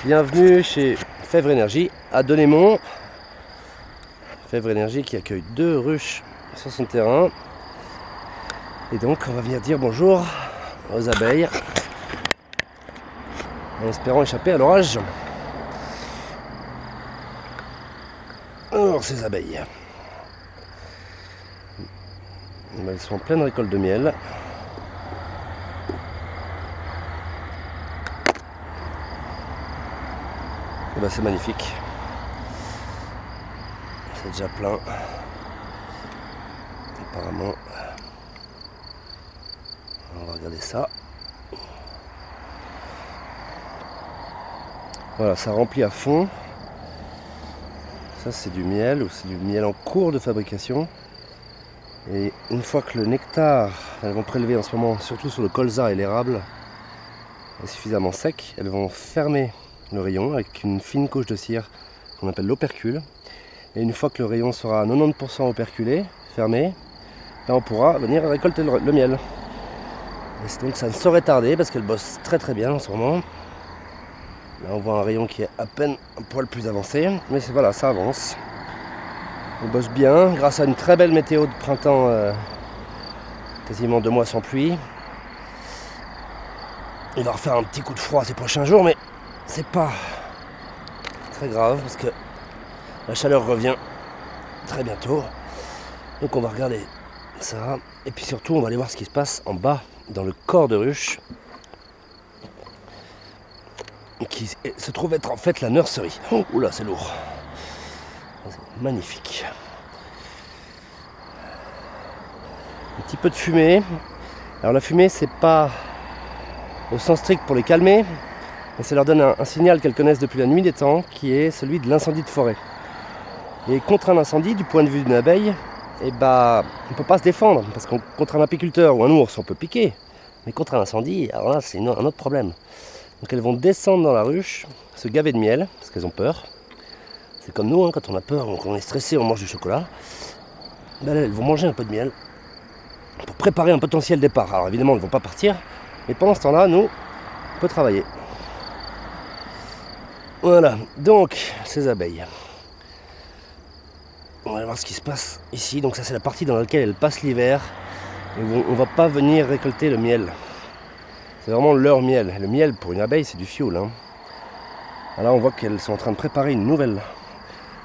Bienvenue chez Fèvre Énergie à Denémont. Fèvre Énergie qui accueille 2 ruches sur son terrain. Et donc on va venir dire bonjour aux abeilles en espérant échapper à l'orage. Alors ces abeilles, elles sont en pleine récolte de miel. Et ben c'est magnifique. C'est déjà plein. Apparemment. On va regarder ça. Voilà, ça remplit à fond. Ça c'est du miel, ou c'est du miel en cours de fabrication. Et une fois que le nectar, elles vont prélever en ce moment, surtout sur le colza et l'érable, est suffisamment sec, elles vont fermer le rayon avec une fine couche de cire qu'on appelle l'opercule. Et une fois que le rayon sera à 90% operculé, fermé, là on pourra venir récolter le miel. Et donc ça ne saurait tarder parce qu'elle bosse très très bien en ce moment. Là on voit un rayon qui est à peine un poil plus avancé, mais voilà, ça avance. On bosse bien grâce à une très belle météo de printemps, quasiment 2 mois sans pluie. Il va refaire un petit coup de froid ces prochains jours, mais c'est pas très grave parce que la chaleur revient très bientôt. Donc on va regarder ça. Et puis surtout on va aller voir ce qui se passe en bas dans le corps de ruche, qui se trouve être en fait la nurserie. Oh, oula, c'est lourd. C'est magnifique. Un petit peu de fumée. Alors la fumée, c'est pas au sens strict pour les calmer, mais ça leur donne un signal qu'elles connaissent depuis la nuit des temps, qui est celui de l'incendie de forêt. Et contre un incendie, du point de vue d'une abeille, on ne peut pas se défendre, parce que contre un apiculteur ou un ours, on peut piquer. Mais contre un incendie, alors là, c'est un autre problème. Donc elles vont descendre dans la ruche, se gaver de miel, parce qu'elles ont peur. C'est comme nous, quand on a peur, quand on est stressé, on mange du chocolat. Là, elles vont manger un peu de miel pour préparer un potentiel départ. Alors évidemment, elles ne vont pas partir, mais pendant ce temps-là, nous, on peut travailler. Voilà, donc ces abeilles. On va voir ce qui se passe ici. Donc ça, c'est la partie dans laquelle elles passent l'hiver. Et on ne va pas venir récolter le miel. C'est vraiment leur miel. Le miel, pour une abeille, c'est du fioul. Là, on voit qu'elles sont en train de préparer une nouvelle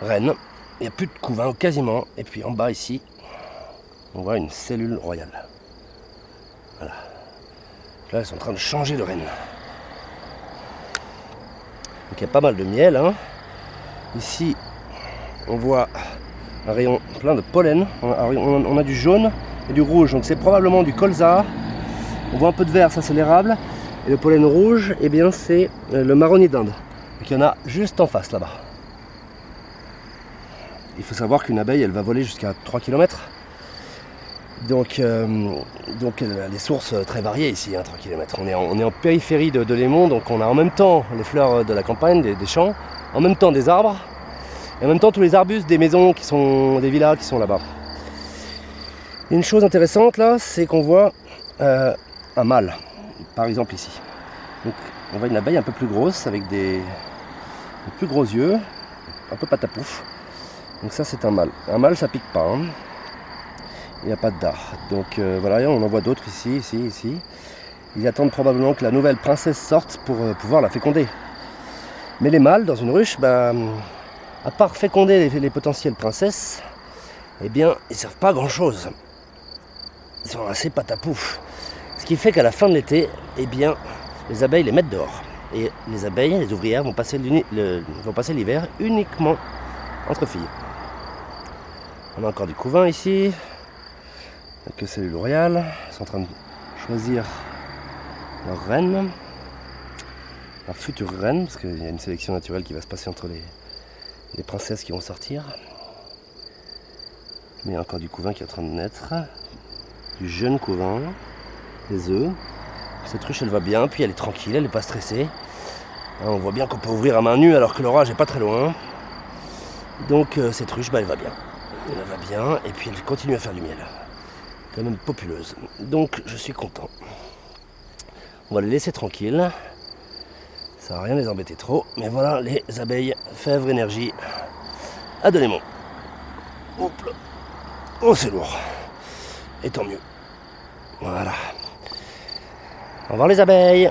reine. Il n'y a plus de couvain, quasiment. Et puis en bas, ici, on voit une cellule royale. Voilà. Là, elles sont en train de changer de reine. Donc il y a pas mal de miel. Ici, on voit un rayon plein de pollen. On a du jaune et du rouge. Donc c'est probablement du colza. On voit un peu de vert, ça c'est l'érable. Et le pollen rouge, eh bien c'est le marronnier d'Inde. Donc il y en a juste en face là-bas. Il faut savoir qu'une abeille, elle va voler jusqu'à 3 km. Donc elle a des sources très variées ici, 3 km. On est en périphérie de Denémont, donc on a en même temps les fleurs de la campagne, des champs, en même temps des arbres, et en même temps tous les arbustes des maisons des villas qui sont là-bas. Une chose intéressante là, c'est qu'on voit un mâle, par exemple ici. Donc on voit une abeille un peu plus grosse, avec des plus gros yeux, un peu patapouf. Donc ça c'est un mâle. Un mâle ça pique pas. Il n'y a pas de dard. Donc voilà, on en voit d'autres ici. Ils attendent probablement que la nouvelle princesse sorte pour pouvoir la féconder. Mais les mâles dans une ruche, à part féconder les potentielles princesses, eh bien ils ne servent pas à grand chose. Ils sont assez patapouf. Ce qui fait qu'à la fin de l'été, eh bien, les abeilles les mettent dehors. Et les abeilles, les ouvrières, vont passer l'hiver uniquement entre filles. On a encore du couvain ici. Quelques cellules royales. Ils sont en train de choisir leur reine. Leur future reine, parce qu'il y a une sélection naturelle qui va se passer entre les princesses qui vont sortir. Mais il y a encore du couvain qui est en train de naître. Du jeune couvain. Des œufs. Cette ruche elle va bien, puis elle est tranquille, elle n'est pas stressée. On voit bien qu'on peut ouvrir à main nue alors que l'orage n'est pas très loin. Donc cette ruche elle va bien. Elle va bien et puis elle continue à faire du miel. Quand même populeuse. Donc je suis content. On va les laisser tranquilles. Ça va rien les embêter trop. Mais voilà les abeilles Fèvre Énergie à Delémont. Hop là. Oh, c'est lourd. Et tant mieux. Voilà. Au revoir les abeilles.